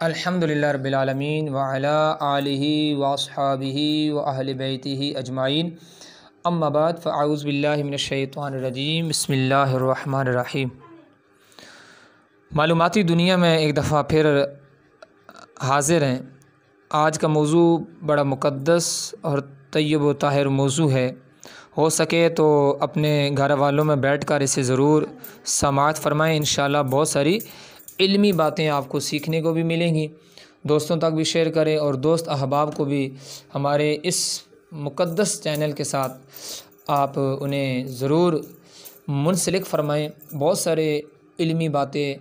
अल्हम्दुलिल्लाह रब्बिल आलमीन व अला आलिहि व अस्हाबिहि व अहलि बैतिहि अजमाइन अम्मा बाद फ़अऊज़ु बिल्लाहि मिनश शैतानिर रजीम बिस्मिल्लाहिर रहमानिर रहीम। मालूमाती दुनिया में एक दफ़ा फिर हाज़िर हैं। आज का मौजू बड़ा मुक़द्दस और तय्यब व ताहिर मौजू है। हो सके तो अपने घर वालों में बैठ कर इसे ज़रूर समाअत फ़रमाएँ। इंशाअल्लाह बहुत सारी इल्मी बातें आपको सीखने को भी मिलेंगी। दोस्तों तक भी शेयर करें और दोस्त अहबाब को भी हमारे इस मुक़द्दस चैनल के साथ आप उन्हें ज़रूर मुंसलिक फ़रमाएँ। बहुत सारे इल्मी बातें,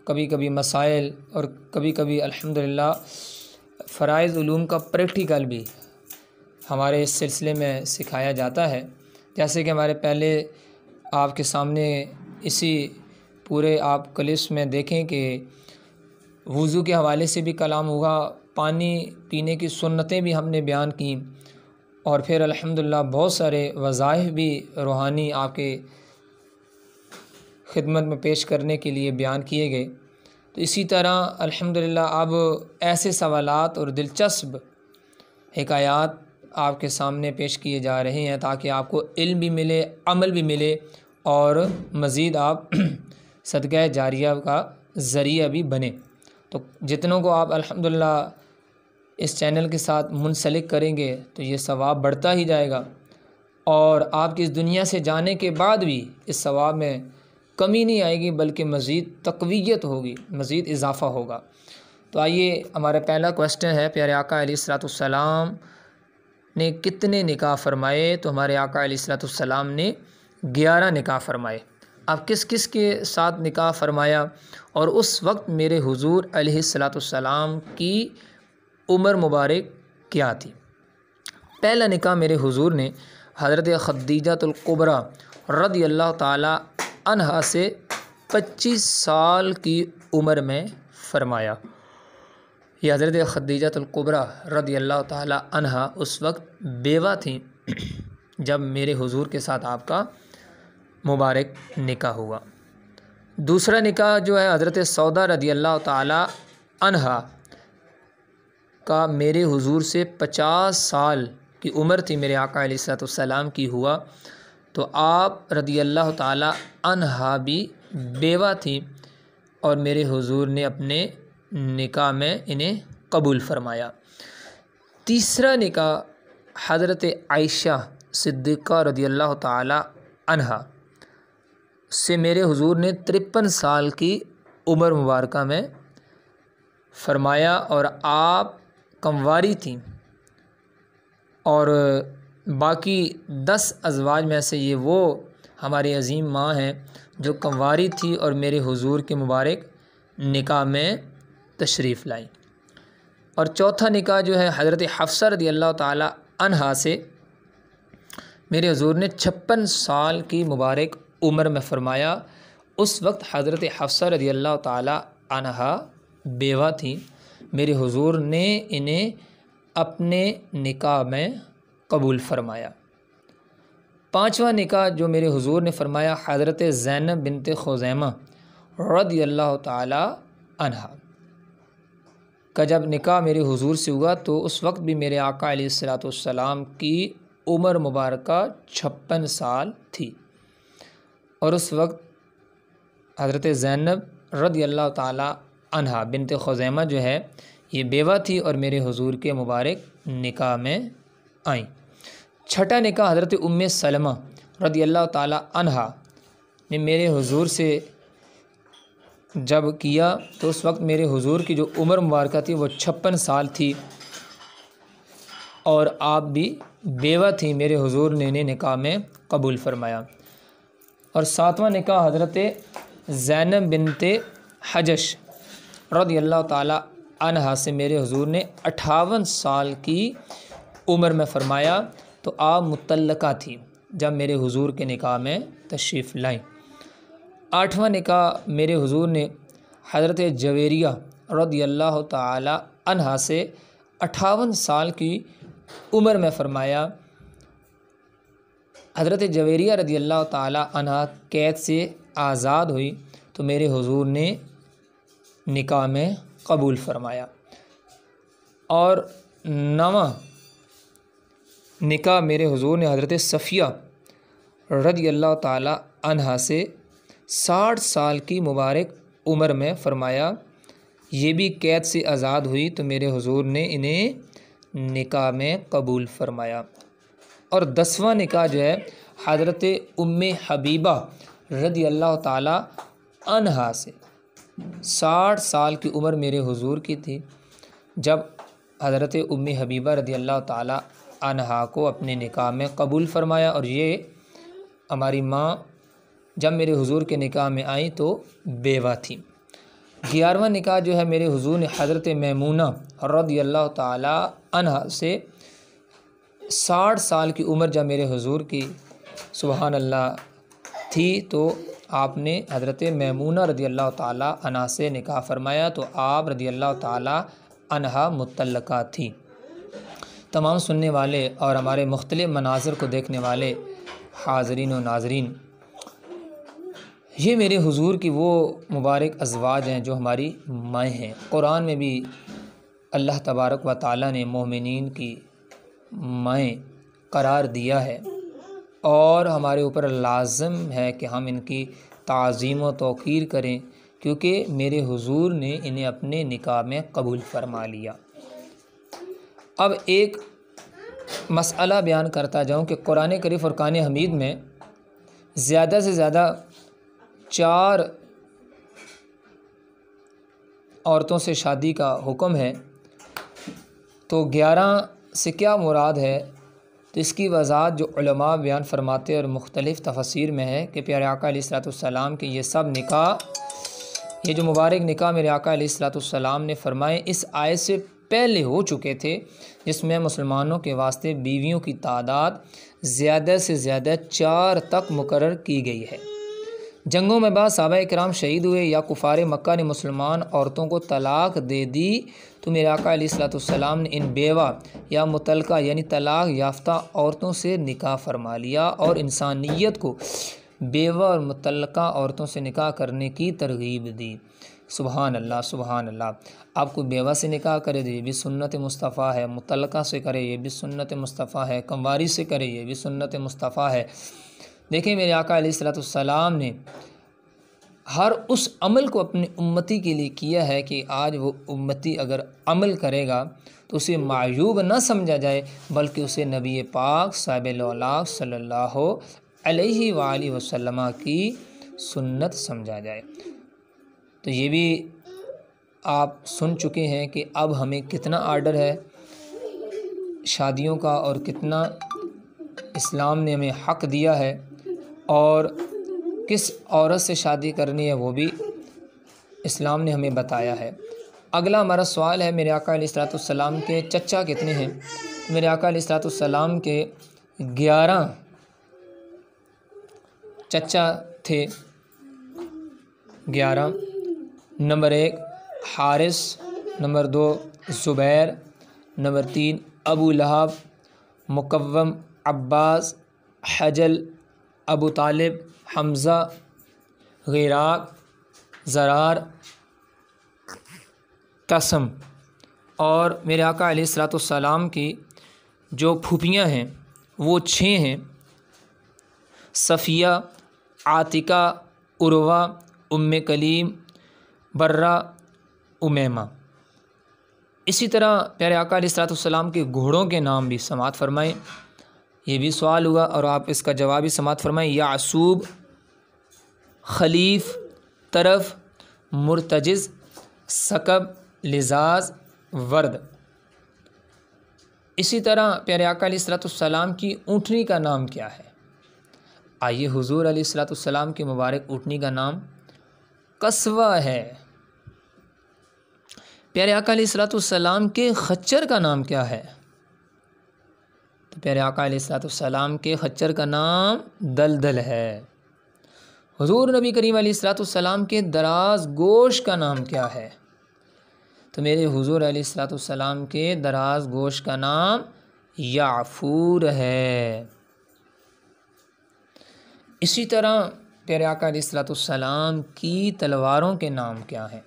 कभी कभी मसाइल और कभी कभी अल्हम्दुलिल्लाह फ़राइज़ उलूम का प्रैक्टिकल भी हमारे इस सिलसिले में सिखाया जाता है। जैसे कि हमारे पहले आपके सामने इसी पूरे आप क्लिप्स में देखें कि वुज़ू के हवाले से भी कलाम हुआ, पानी पीने की सुन्नतें भी हमने बयान की और फिर अल्हम्दुलिल्लाह बहुत सारे वज़ाइफ भी रूहानी आपके खिदमत में पेश करने के लिए बयान किए गए। तो इसी तरह अल्हम्दुलिल्लाह अब ऐसे सवालात और दिलचस्प हिकायात आपके सामने पेश किए जा रहे हैं ताकि आपको इल्म भी मिले, अमल भी मिले और मज़ीद आप सदका जारिया का ज़रिया भी बने। तो जितनों को आप अल्हम्दुलिल्लाह इस चैनल के साथ मुंसलिक करेंगे तो ये सवाब बढ़ता ही जाएगा और आपकी इस दुनिया से जाने के बाद भी इस सवाब में कमी नहीं आएगी बल्कि मज़ीद तक़वियत होगी, मज़ीद इजाफ़ा होगा। तो आइए, हमारा पहला क्वेश्चन है, प्यारे आका अलैहिस्सलाम ने कितने निकाह फ़रमाए? तो हमारे आका अलैहिस्सलाम ने 11 निकाह फ़रमाए। अब किस किस के साथ निकाह फ़रमाया और उस वक्त मेरे हुज़ूर अलैहिस्सलाम की उम्र मुबारक क्या थी? पहला निकाह मेरे हुज़ूर ने हज़रत खदीजतुल कुबरा रज़ियल्लाहु ताला अन्हा से 25 साल की उम्र में फ़रमाया। यह हज़रत खदीजतुल कुबरा रज़ियल्लाहु ताला अन्हा उस वक्त बेवा थीं जब मेरे हुज़ूर के साथ आपका मुबारक निकाह हुआ। दूसरा निकाह जो है हज़रत सौदा रज़ियल्लाहु ताला अन्हा का मेरे हुज़ूर से 50 साल की उम्र थी, मेरे आका अलैहिस्सलाम की हुआ। तो आप रज़ियल्लाहु ताला अन्हा भी बेवा थी और मेरे हुज़ूर ने अपने निकाह में इन्हें कबूल फ़रमाया। तीसरा निकाह हज़रत आयशा सिद्दीक़ा रज़ियल्लाहु ताला अन्हा से मेरे हुज़ूर ने 53 साल की उम्र मुबारका में फ़रमाया और आप कमवारी थीं और बाकी 10 अज़वाज में से ये वो हमारी अज़ीम माँ हैं जो कमवारी थी और मेरे हुज़ूर के मुबारक निकाह में तशरीफ़ लाई। और चौथा निकाह जो है हज़रत हफ्सा रज़ियल्लाहु ताला अन्हा से मेरे हुज़ूर ने 56 साल की मुबारक उम्र में फ़रमाया। उस वक्त हज़रत हफ्सा रज़ियल्लाहु ताला अन्हा बेवा थी, मेरे हुज़ूर ने इन्हें अपने निकाह में कबूल फ़रमाया। पाँचवा निकाह जो मेरे हुज़ूर ने फ़रमाया हज़रत ज़ैनब बिनत खुज़ैमा रज़ियल्लाहु ताला अन्हा का जब निकाह मेरे हुज़ूर से हुआ तो उस वक्त भी मेरे आका अलैहिस्सलाम की उम्र मुबारका 56 साल थी और उस वक्त हज़रत ज़ैनब रज़ियल्लाहु ताला अन्हा बिनत खुज़ैमा जो है ये बेवा थी और मेरे हुज़ूर के मुबारक निकाह में आई। छठा निकाह हज़रत उम्मे सलमा रज़ियल्लाहु ताला अन्हा ने मेरे हुज़ूर से जब किया तो उस वक्त मेरे हुज़ूर की जो उम्र मुबारक थी वो 56 साल थी और आप भी बेवा थी, मेरे हुज़ूर ने इन्हें निकाह में कबूल फ़रमाया। और सातवां निकाह हज़रत ज़ैनब बिनते हजश रज़ियल्लाहु ताला अन्हा से मेरे हुज़ूर ने 58 साल की उम्र में फ़रमाया। तो आप मुतल्लका थी जब मेरे हुज़ूर के निकाह में तशरीफ़ लाई। आठवां निकाह मेरे हुज़ूर ने हज़रत जवेरिया रज़ियल्लाहु ताला अन्हा से 58 साल की उम्र में फ़रमाया। हज़रत जवेरिया रज़ियल्लाहु ताला अन्हा कैद से आज़ाद हुई तो मेरे हुज़ूर ने निकाह में कबूल फरमाया। और 9वां निकाह मेरे हुजूर ने हज़रत सफ़िया रज़ी अल्लाह ताला अन्हा से 60 साल की मुबारक उम्र में फ़रमाया। ये भी कैद से आज़ाद हुई तो मेरे हुजूर ने इन्हें निकाह में कबूल फ़रमाया। और 10वां निकाह जो है हज़रत उम्मे हबीबा रज़ी अल्लाह ताला अन्हा से 60 साल की उम्र मेरे हुजूर की थी जब हज़रत उम्मे हबीबा रज़ी अल्लाह ताला अन्हा को अपने निकाह में कबूल फ़रमाया। और ये हमारी माँ जब मेरे हुजूर के निकाह में आई तो बेवा थी। 11वां निकाह जो है मेरे हुजूर ने हज़रत मैमूना रज़ी अल्लाह ताला अन्हा से 60 साल की उम्र जब मेरे हुजूर की सुबहान अल्लाह थी तो आपने हज़रत मैमूना रज़ी अल्लाह ताला अन्हा से निकाह फ़रमाया तो आप रज़ी अल्लाह ताला अन्हा मुतल्लका थी। तमाम सुनने वाले और हमारे मुख्तलिफ़ मनाज़िर को देखने वाले हाज़रीन व नाज़रीन, ये मेरे हुजूर की वो मुबारक अज़वाज हैं जो हमारी माएँ हैं। कुरान में भी अल्लाह तबारक व ताला ने मोमिनीन की माएँ करार दिया है और हमारे ऊपर लाज़िम है कि हम इनकी ताज़ीम व तौक़ीर करें क्योंकि मेरे हुजूर ने इन्हें अपने निकाह में कबूल फ़रमा लिया। अब एक मसला बयान करता जाऊँ कि कुरान करीम फ़ुरक़ान हमीद में ज़्यादा से ज़्यादा 4 औरतों से शादी का हुक्म है तो 11 से क्या मुराद है, तो इसकी वज़ाहत जो उलमा बयान फरमाते और मुख्तलिफ़ तफसीर में है कि प्यारे आका अलैहिस्सलाम के ये सब निकाह, ये जो मुबारक निकाह मेरे आका अलैहिस्सलाम ने फ़रमाए इस आयत से पहले हो चुके थे जिसमें मुसलमानों के वास्ते बीवियों की तादाद ज़्यादा से ज़्यादा 4 तक मुकर्रर की गई है। जंगों में बाद सहाबा इकराम शहीद हुए या कुफ़ार मक्का ने मुसलमान औरतों को तलाक दे दी तो मेरे आका अलैहिस्सलाम ने इन बेवा या मुतलका यानी तलाक याफ्ता औरतों से निकाह फ़रमा लिया और इंसानियत को बेवा और मुतलका औरतों से निकाह करने की तरगीब दी। सुबहान अल्लाह सुबहान अल्लाह। आपको बेवा से निकाह करे तो ये भी सुन्नत मुस्तफ़ा है, मुतलका से करे ये भी सुन्नत मुस्तफ़ा है, कंवारी से करे ये भी सुन्नत मुस्तफ़ा है। देखिए मेरे आका अलैहिस्सलाम ने हर उस अमल को अपनी उम्मती के लिए किया है कि आज वो उम्मती अगर अमल करेगा तो उसे मायूब न समझा जाए बल्कि उसे नबी पाक साहिब सल्लल्लाहु अलैहि वालैहि वसल्लम की सुन्नत समझा जाए। तो ये भी आप सुन चुके हैं कि अब हमें कितना आर्डर है शादियों का और कितना इस्लाम ने हमें हक़ दिया है और किस औरत से शादी करनी है वो भी इस्लाम ने हमें बताया है। अगला हमारा सवाल है मेरे आका अलैहिस्सलाम के चचा कितने हैं। मेरे आका अलैहिस्सलाम के 11 चचा थे। 11 number 1 Haris, number 2 Zubair, number 3 Abu Lahab, Muqawwim, Abbas, Hajl, Abu Talib, Hamza, ग़िराक, ज़रार, कसम। और मेरे आका अलैहिस्सलाम की जो फूफियाँ हैं वो 6 हैं, सफ़िया, आतिका, उर्वा, उम्मे कलीम, बर्रा, उमैमा। इसी तरह प्यारे आका अलैहिस्सलाम के घोड़ों के नाम भी समात फरमाएँ। ये भी सवाल हुआ और आप इसका जवाब भी समात फरमाएँ। यासूब, खलीफ, तरफ, मुर्तजिज़, सकब, लिजाज, वर्द। इसी तरह प्यारे आका अलैहिस्सलाम की ऊँटनी का नाम क्या है। आइए हुजूर अलैहिस्सलाम की मुबारक ऊँटनी का नाम कस्वा है। प्यारे आका अलैहिस्सलाम के खच्चर का नाम क्या है, तो प्यारे आका अलैहिस्सलाम के खच्चर का नाम दलदल है। हुजूर नबी करीम अलैहिस्सलाम के दराज गोश का नाम क्या है, तो मेरे हुजूर अलैहिस्सलाम के दराज गोश का नाम याफूर है। इसी तरह प्यारे आका अलैहिस्सलाम की तलवारों के नाम क्या हैं।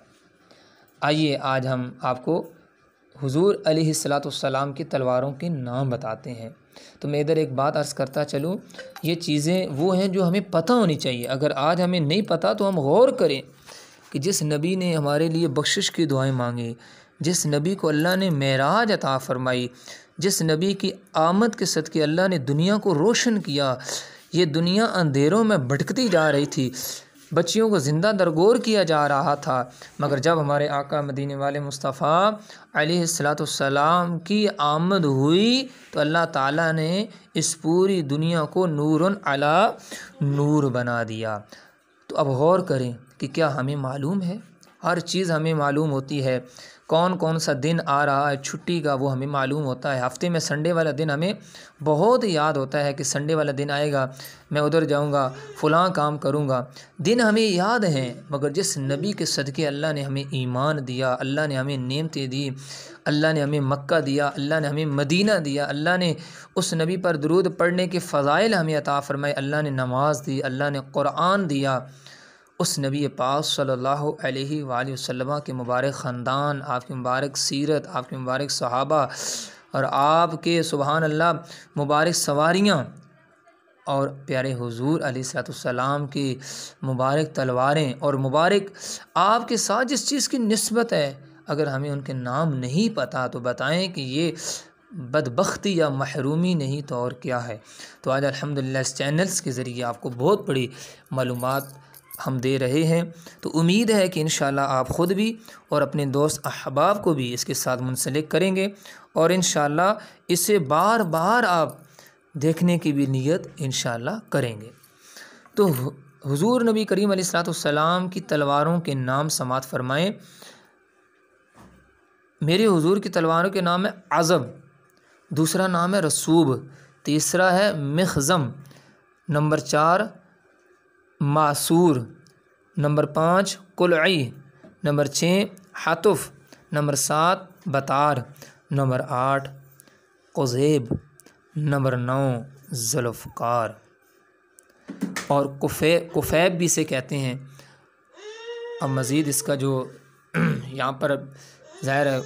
आइए आज हम आपको हुजूर अलैहिस्सलाम की तलवारों के नाम बताते हैं। तो मैं इधर एक बात अर्ज़ करता चलूँ, ये चीज़ें वो हैं जो हमें पता होनी चाहिए। अगर आज हमें नहीं पता तो हम गौर करें कि जिस नबी ने हमारे लिए बख्शिश की दुआएं मांगी, जिस नबी को अल्लाह ने मेराज अता फ़रमाई, जिस नबी की आमद के सदक़े अल्लाह ने दुनिया को रोशन किया, ये दुनिया अंधेरों में भटकती जा रही थी, बच्चियों को ज़िंदा दरगोर किया जा रहा था, मगर जब हमारे आका मदीने वाले मुस्तफ़ा अलैहिस्सलाम की आमद हुई तो अल्लाह ताला ने इस पूरी दुनिया को नूरन अला नूर बना दिया। तो अब गौर करें कि क्या हमें मालूम है? हर चीज़ हमें मालूम होती है। कौन कौन सा दिन आ रहा है छुट्टी का, वो हमें मालूम होता है। हफ्ते में संडे वाला दिन हमें बहुत याद होता है कि संडे वाला दिन आएगा, मैं उधर जाऊंगा, फ़लाँ काम करूंगा। दिन हमें याद हैं, मगर जिस नबी के सदक़े अल्लाह ने हमें ईमान दिया, अल्लाह ने हमें नेमतें दी, अल्लाह ने हमें मक्का दिया, अल्लाह ने हमें मदीना दिया, अल्लाह ने उस नबी पर दुरूद पढ़ने के फ़ज़ाइल हमें अता फ़रमाए, अल्लाह ने नमाज दी, अल्लाह ने क़ुरआन दिया, उस नबी पाक सल्लल्लाहु अलैहि वसल्लम के मुबारक ख़ानदान, आपकी मुबारक सीरत, आपके मुबारक सहाबा और आपके सुबहान अल्लाह मुबारक सवारियाँ और प्यारे हुजूर अलैहिस्सलाम की मुबारक तलवारें और मुबारक आपके साथ जिस चीज़ की निस्बत है, अगर हमें उनके नाम नहीं पता तो बताएं कि ये बदबख्ती या महरूमी नहीं तो और क्या है। तो आज अल्हम्दुलिल्लाह इस चैनल्स के ज़रिए आपको बहुत बड़ी मालूमात हम दे रहे हैं। तो उम्मीद है कि इंशाल्लाह आप ख़ुद भी और अपने दोस्त अहबाब को भी इसके साथ मुंसलिक करेंगे और इंशाल्लाह इसे बार बार आप देखने की भी नीयत इंशाल्लाह करेंगे। तो हुजूर नबी करीम अलैहिस्सलाम की तलवारों के नाम समात फरमाएँ। मेरे हुजूर की तलवारों के नाम है अज़ब, दूसरा नाम है रसूब, तीसरा है मिख़ज़म, नंबर 4 मासूर, नंबर 5 कुलई, नंबर 6 हतुफ़, नंबर 7 बतार, नंबर 8 क़ुज़ैब, नंबर 9 ज़ुल्फ़कार और कुफ़ैब भी इसे कहते हैं। अब मज़ीद इसका जो यहाँ पर ज़ाहिर है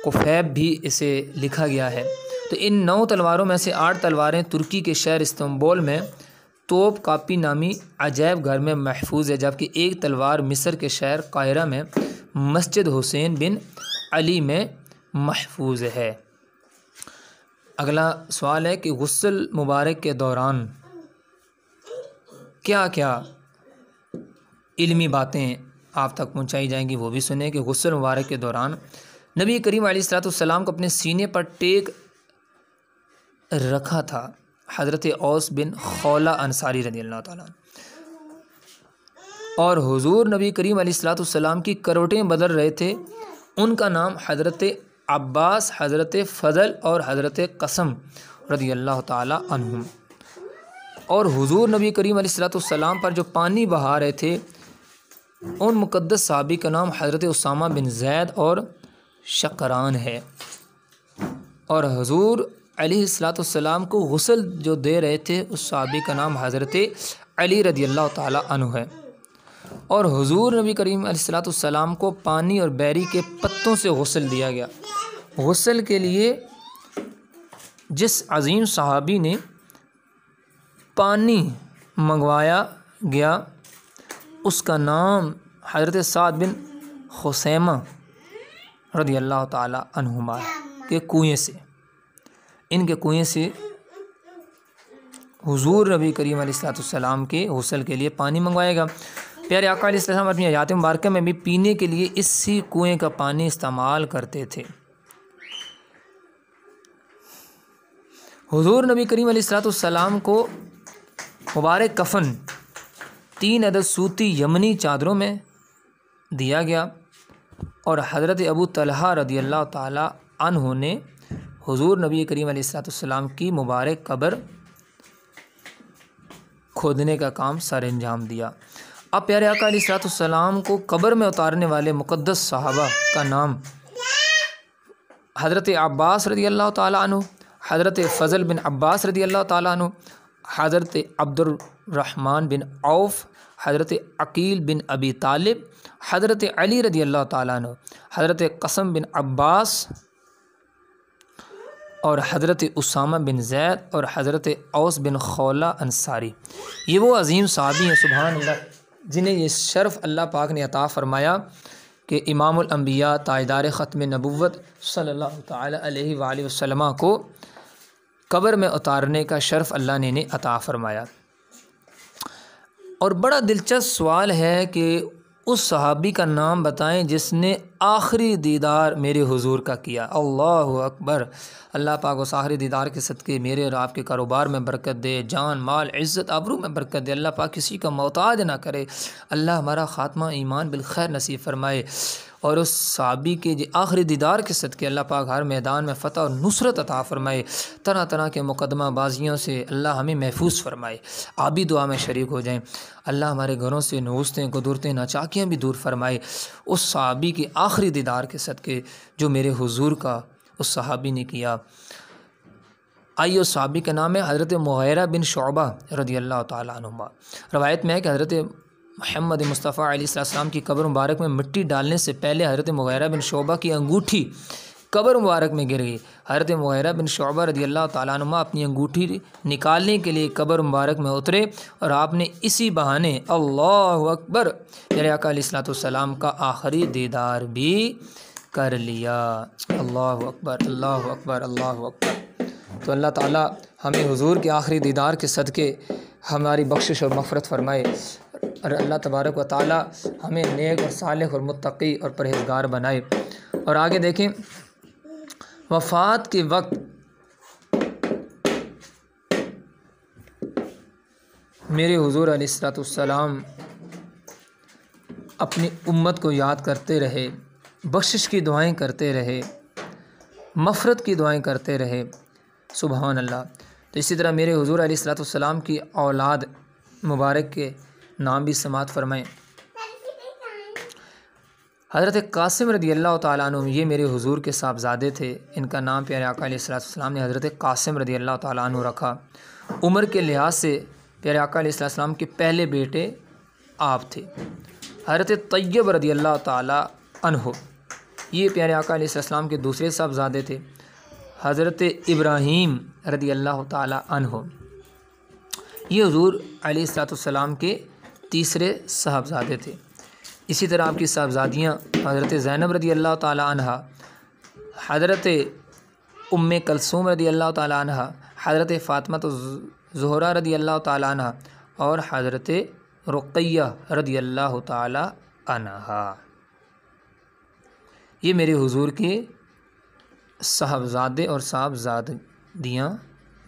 कुफ़ैब भी इसे लिखा गया है। तो इन 9 तलवारों में से 8 तलवारें तुर्की के शहर इस्तांबुल में तोप कापी नामी अजायब घर में महफूज है, जबकि एक तलवार मिस्र के शहर काहिरा में मस्जिद हुसैन बिन अली में महफूज है। अगला सवाल है कि गुस्ल मुबारक के दौरान क्या क्या इल्मी बातें आप तक पहुंचाई जाएंगी, वो भी सुने कि गुस्ल मुबारक के दौरान नबी करीम अलैहिस्सलाम को अपने सीने पर टेक रखा था हज़रत औस बिन खौला अंसारी रज़ियल्लाहु ताला, और हुजूर नबी करीम अलैहिस्सलाम की करवटें बदल रहे थे। उनका नाम हज़रत अब्बास, हज़रत फ़ज़ल और हज़रत कसम रज़ियल्लाहु ताला अन्हुम। और हुजूर नबी करीम अलैहिस्सलाम पर जो पानी बहा रहे थे उन मुक़द्दस सहाबी का नाम हज़रत उसामा बिन ज़ैद और शकरान है। और हुजूर अलैहिस्सलाम को गुस्ल जो दे रहे थे उस सहाबी का नाम हज़रत अली रज़ियल्लाहु ताला अन्हु है। और हुजूर नबी करीम अलैहिस्सलाम को पानी और बैरी के पत्तों से गुस्ल दिया गया। गुस्ल के लिए जिस अजीम सहाबी ने पानी मंगवाया गया उसका नाम हज़रत साद बिन खुसैमा रज़ियल्लाहु ताला अन्हुमा के कुएँ से, इनके कुएँ से हुजूर नबी करीम अलैहिस्सलाम के गुस्ल के लिए पानी मंगवाएगा। प्यारे आका अलैहिस्सलाम अपनी हयात मुबारक में भी पीने के लिए इसी कुएँ का पानी इस्तेमाल करते थे। हुजूर नबी करीम अलैहिस्सलाम को मुबारक कफ़न 3 अदद सूती यमनी चादरों में दिया गया और हज़रत अबू तलहा रज़ियल्लाहु ताला अन्हु ने हुजूर नबी करीम अलैहिस्सलाम की मुबारक कब्र खोदने का काम सर अंजाम दिया। अब प्यारे आका अलैहिस्सलाम को कब्र में उतारने वाले मुक़द्दस सहाबा का नाम हज़रत अब्बास रज़ियल्लाहु ताला अन्हु, हज़रत फ़ज़ल बिन अब्बास रज़ियल्लाहु ताला अन्हु, हज़रत अब्दुर्रहमान बिन औफ़, हज़रत अकील बिन अबी तालिब, हज़रत अली रज़ियल्लाहु ताला अन्हु, हज़रत कसम बिन अब्बास और हज़रत उसामा बिन ज़ैद और हज़रत औस बिन खौला अंसारी। ये वो अज़ीम सहाबी हैं सुभान अल्लाह, जिन्हें ये शर्फ़ अल्लाह पाक ने अता फ़रमाया कि इमामुल अंबिया ताजदार ख़त्म नबुव्वत सल्लल्लाहु तआला अलैहि वसल्लम को कब्र में उतारने का शर्फ़ अल्लाह ने इन्हें अता फ़रमाया। और बड़ा दिलचस्प सवाल है कि उस सहाबी का नाम बताएं जिसने आखिरी दीदार मेरे हुजूर का किया। अल्लाहु अकबर। अल्लाह पाक उस आखिरी दीदार के सदक़े मेरे और आपके कारोबार में बरकत दे, जान माल इज़्ज़त आबरू में बरकत दे। अल्लाह पाक किसी का मोहताज ना करे। अल्लाह हमारा ख़ात्मा ईमान बिल खैर नसीब फ़रमाए। और उस सहाबी के जो आखिरी दीदार के सदक़े अल्लाह पाक हर मैदान में फ़तह और नुसरत अता फ़रमाए। तरह तरह के मुकदमा बाजियों से अल्लाह हमें महफूज फ़रमाए। आप भी दुआ में शरीक हो जाएं। अल्लाह हमारे घरों से नहुस्तें कुदरतें नाचाकियाँ भी दूर फ़रमाए। उस सहाबी के आखिरी दीदार के सदक़े जो मेरे हुजूर का उस सहाबी ने किया। आइए उस सहाबी का नाम है हज़रत मुग़ीरा बिन शुअबा रज़ियल्लाहु तआला अन्हुमा। रवायत में है कि हज़रत मोहम्मद मुस्तफ़ा अलैहिस्सलाम की कब्र मुबारक में मिट्टी डालने से पहले हज़रत मुग़ीरा बिन शुअबा की अंगूठी कब्र मुबारक में गिर गई। हज़रत मुग़ीरा बिन शुअबा रज़ियल्लाहु तआला अन्हुमा अपनी अंगूठी निकालने के लिए कब्र मुबारक में उतरे और आपने इसी बहाने अल्लाहु अकबर मेरे आका अलैहिस्सलातु वस्सलाम का आखिरी दीदार भी कर लिया। अल्लाहु अकबर, अल्लाहु अकबर, अल्लाहु अकबर। तो अल्लाह ताला हमें हुजूर के आखिरी दीदार के सदक़े हमारी बख्शिश और मग़फ़िरत फ़रमाए। और अल्लाह तबारक व ताला हमें नेक और सालिह और मुत्तक़ी और परहेज़गार बनाए। और आगे देखें, वफ़ात के वक्त मेरे हुजूर अलैहिस्सलाम अपनी उम्मत को याद करते रहे, बख्शिश की दुआएं करते रहे, मफ़रत की दुआएं करते रहे। सुबहान अल्लाह। तो इसी तरह मेरे हुजूर अलैहिस्सलाम की औलाद मुबारक के नाम भी समात फ़रमाएँ। हज़रत कासिम रज़ियल्लाहु तआला अन्हु ये मेरे हुजूर के साहबज़ादे थे। इनका नाम प्यारे आका अलैहिस्सलाम ने हज़रत कासिम रज़ियल्लाहु तआला अन्हु रखा। उम्र के लिहाज से प्यारे आका अलैहिस्सलाम के पहले बेटे आप थे। हज़रत तय्यब रज़ियल्लाहु तआला अन्हु ये प्यारे आका अलैहिस्सलाम के दूसरे साहबज़ादे थे। हज़रत इब्राहीम रज़ियल्लाहु तआला अन्हु ये हुजूर अलैहिस्सलाम के तीसरे साहबज़ादे थे। इसी तरह आपकी साहबज़ादियाँ हज़रत ज़ैनब रज़ियल्लाहु तआला अन्हा, हज़रत उम्मे कलसूम रज़ियल्लाहु तआला अन्हा, हज़रत फ़ातिमा ज़ुहरा रज़ियल्लाहु तआला अन्हा और हज़रत रुक़ैया रज़ियल्लाहु तआला अन्हा ये मेरे हुजूर के साहबज़ादे और साहबज़ादियाँ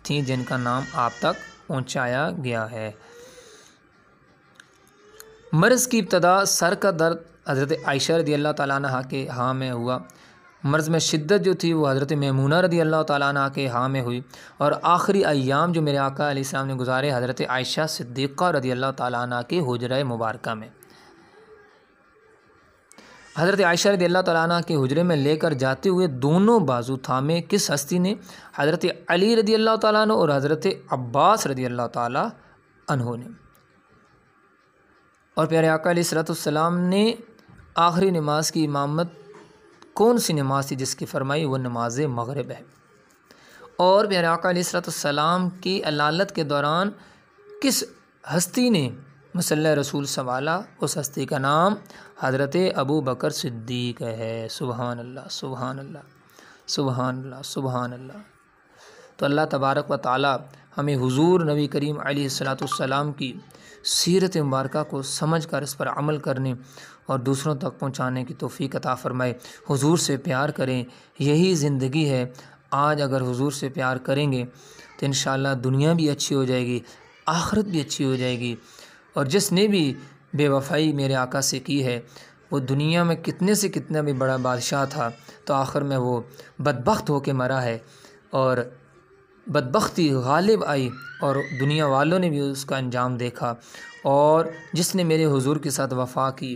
थीं जिनका नाम आप तक पहुँचाया गया है। मर्ज़ की इब्तदा सर का दर्द हज़रत आयशा रज़ियल्लाहु तआला अन्हा के हाँ में हुआ। मर्ज़ में शिद्दत जो थी वो हज़रत मैमूना रज़ियल्लाहु तआला अन्हा के हाँ में हुई। और आखिरी अय्याम जो मेरे आका अलैहिस्सलाम ने गुजारे हज़रत आयशा सिद्दीक़ा रज़ियल्लाहु तआला अन्हा के हुजरा मुबारका में। हज़रत आयशा रज़ियल्लाहु तआला अन्हा के हुजरे में लेकर जाते हुए दोनों बाजू थामे किस हस्ती ने? हज़रत अली रज़ियल्लाहु तआला अन्हु और हज़रत अब्बास रज़ियल्लाहु तआला अन्हु ने। और प्यारे आका अलैहिस्सलाम ने आखिरी नमाज की इमामत कौन सी नमाज थी जिसकी फरमाई? वो नमाज मगरिब है। और प्यारे आका अलैहिस्सलाम की अलालत के दौरान किस हस्ती ने मुसल्ला रसूल संभाला? उस हस्ती का नाम हज़रत अबू बकर सिद्दीक़ है। सुबहान अल्लाह, सुबहान अल्लाह, सुबहान अल्लाह, सुबहान अल्लाह। तो अल्लाह तबारक व ताला हमें हुजूर नबी करीम अलैहिस्सलाम की सीरत मुबारका को समझ कर इस पर अमल करने और दूसरों तक पहुँचाने की तौफ़ीक अता फ़रमाए। हुजूर से प्यार करें, यही ज़िंदगी है। आज अगर हुजूर से प्यार करेंगे तो इंशाअल्लाह दुनिया भी अच्छी हो जाएगी, आखिरत भी अच्छी हो जाएगी। और जिसने भी बेवफ़ाई मेरे आका से की है वो दुनिया में कितने से कितना भी बड़ा बादशाह था तो आखिर में वो बदबख्त होके मरा है और बदबख्ती गालिब आई और दुनिया वालों ने भी उसका अंजाम देखा। और जिसने मेरे हुजूर के साथ वफ़ा की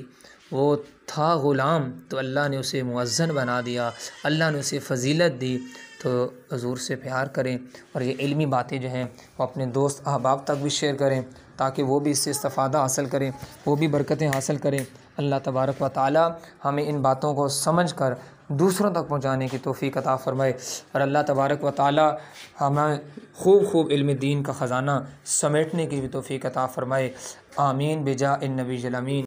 वो था ग़ुलाम तो अल्लाह ने उसे मुअज़्ज़न बना दिया, अल्लाह ने उसे फ़जीलत दी। तो हुजूर से प्यार करें और ये इल्मी बातें जो हैं वो अपने दोस्त अहबाब तक भी शेयर करें ताकि वो भी इससे इस्तिफ़ादा हासिल करें, वो भी बरकतें हासिल करें। अल्लाह तबारक व तआला हमें इन बातों को समझकर दूसरों तक पहुँचाने की तौफ़ीक अता फ़रमाए और अल्लाह तबारक व तआला हमें खूब इल्म दीन का ख़ज़ाना समेटने की भी तौफ़ीक अता फ़रमाए। आमीन बिजा इन नबी अमीन।